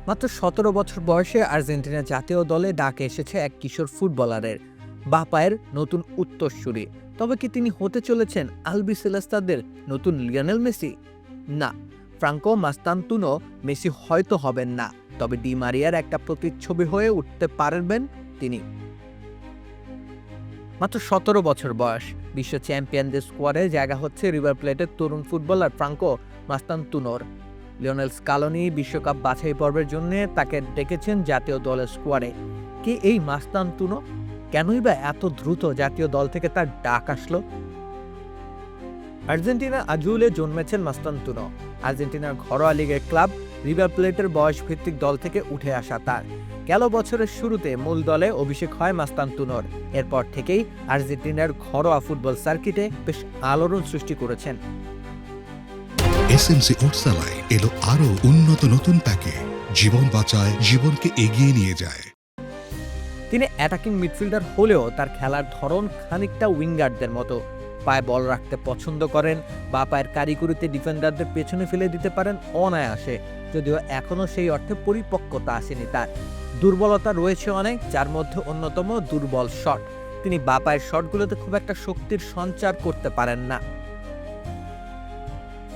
মাত্র ১৭ বছর বয়সে আর্জেন্টিনা জাতীয় দলে ডাকে এসেছে এক কিশোর ফুটবলারের বাঁ পায়ের নতুন উত্তরসূরি। তবে কি তিনি হতে চলেছেন আলবিসেলেস্তাদের নতুন লিওনেল মেসি? না, ফ্রাঙ্কো মাস্তান্তুনো মেসি হয়তো হবেন না, তবে ডি মারিয়ার একটা প্রতিচ্ছবি হয়ে উঠতে পারবেন তিনি। মাত্র ১৭ বছর বয়স, বিশ্ব চ্যাম্পিয়নদের স্কোয়াডে জায়গা হচ্ছে রিভার প্লেটের তরুণ ফুটবলার ফ্রাঙ্কো মাস্তান্তুনোর। লিওনেল স্কালোনি বিশ্বকাপ বাছাই পর্বের জন্য তাকে ডেকেছেন জাতীয় দলের স্কোয়াডে। কে এই মাস্তান্তুনো? কেনই বা এত দ্রুত জাতীয় দল থেকে তার ডাক আসলো? আর্জেন্টিনা আজুলে জন্মেছেন মাস্তান্তুনো। আর্জেন্টিনার ঘরোয়া লিগের ক্লাব রিভার প্লেটের বয়সভিত্তিক দল থেকে উঠে আসা তার। গেল বছরের শুরুতে মূল দলে অভিষেক হয় মাস্তান্তুনোর। এরপর থেকেই আর্জেন্টিনার ঘরোয়া ফুটবল সার্কিটে বেশ আলোড়ন সৃষ্টি করেছেন। এসএমসি ওটসালাই এলো আরো উন্নত নতুন প্যাকে, জীবন বাঁচায়, জীবনকে এগিয়ে নিয়ে যায়। তিনি অ্যাটাকিং মিডফিল্ডার হলেও তার খেলার ধরন খানিকটা উইঙ্গারদের মতো। পায়ে বল রাখতে পছন্দ করেন, বা পায়ের কারিগরিতে ডিফেন্ডারদের পেছনে ফেলে দিতে পারেন অনায়াসে, যদিও এখনও সেই অর্থে পরিপক্কতা আসেনি তার। দুর্বলতা রয়েছে অনেক, যার মধ্যে অন্যতম দুর্বল শট। তিনি বা পায়ের শটগুলোতে খুব একটা শক্তির সঞ্চার করতে পারেন না।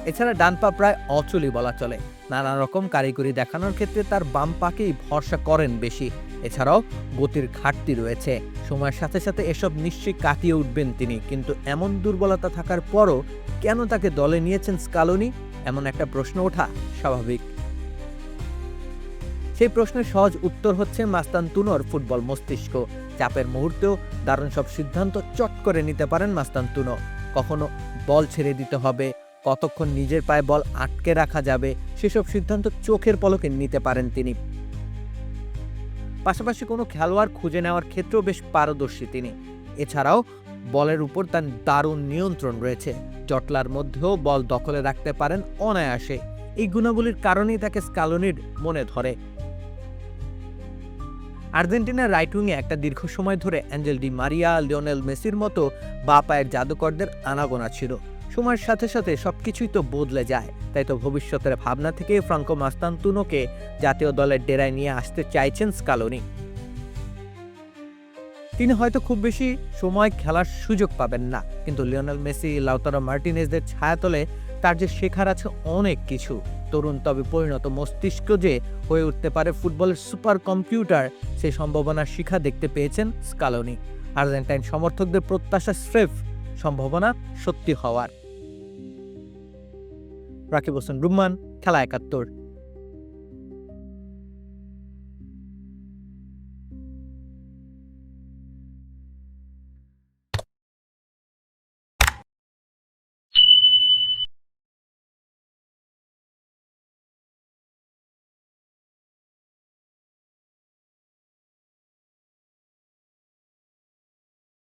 এছাড়া ডান পা প্রায় অচলই বলা চলে। নানা রকম কারিগরি দেখানোর ক্ষেত্রে তার বাম পাকেই ভরসা করেন বেশি। এছাড়াও গতির ঘাটতি রয়েছে, সময়ের সাথে সাথে এসব নিশ্চয়ই কাটিয়ে উঠবেন তিনি। কিন্তু এমন দুর্বলতা থাকার পরও কেন তাকে দলে নিয়েছেন স্কালোনি? এমন একটা প্রশ্ন ওঠা স্বাভাবিক। সেই প্রশ্নের সহজ উত্তর হচ্ছে মাস্তান্তুনোর ফুটবল মস্তিষ্ক। চাপের মুহূর্তেও দারুণ সব সিদ্ধান্ত চট করে নিতে পারেন মাস্তান্তুনো। কখনো বল ছেড়ে দিতে হবে, কতক্ষণ নিজের পায়ে বল আটকে রাখা যাবে, সেসব সিদ্ধান্ত চোখের পলকে নিতে পারেন তিনি। পাশাপাশি কোনো খেলোয়াড় খুঁজে নেওয়ার ক্ষেত্রেও বেশ পারদর্শী তিনি। এছাড়াও বলের উপর তার দারুণ নিয়ন্ত্রণ রয়েছে। জটলার মধ্যেও বল দখলে রাখতে পারেন অনায়াসে। এই গুণাবলীর কারণেই তাকে স্কালোনির মনে ধরে। আর্জেন্টিনার রাইট উইংয়ে একটা দীর্ঘ সময় ধরে অ্যাঞ্জেল ডি মারিয়া, লিওনেল মেসির মতো বা পায়ের জাদুকরদের আনাগোনা ছিল। সময়ের সাথে সাথে সবকিছুই তো বদলে যায়, তাই তো ভবিষ্যতের ভাবনা থেকে ফ্রাঙ্কো মাস্তান্তুনোকে জাতীয় দলের ডেরায় নিয়ে আসতে চাইছেন স্কালোনি। তিনি হয়তো খুব বেশি সময় খেলার সুযোগ পাবেন না, কিন্তু লিওনেল মেসি, লাউতারো মার্টিনেজদের ছায়াতলে তার যে শেখার আছে অনেক কিছু। তরুণ তবে পরিণত মস্তিষ্ক যে হয়ে উঠতে পারে ফুটবলের সুপার কম্পিউটার, সেই সম্ভাবনার শিখা দেখতে পেয়েছেন স্কালোনি। আর্জেন্টাইন সমর্থকদের প্রত্যাশা স্রেফ সম্ভাবনা সত্যি হওয়ার। রাকিব হোসেন রুম্মান, খেলা ৭১।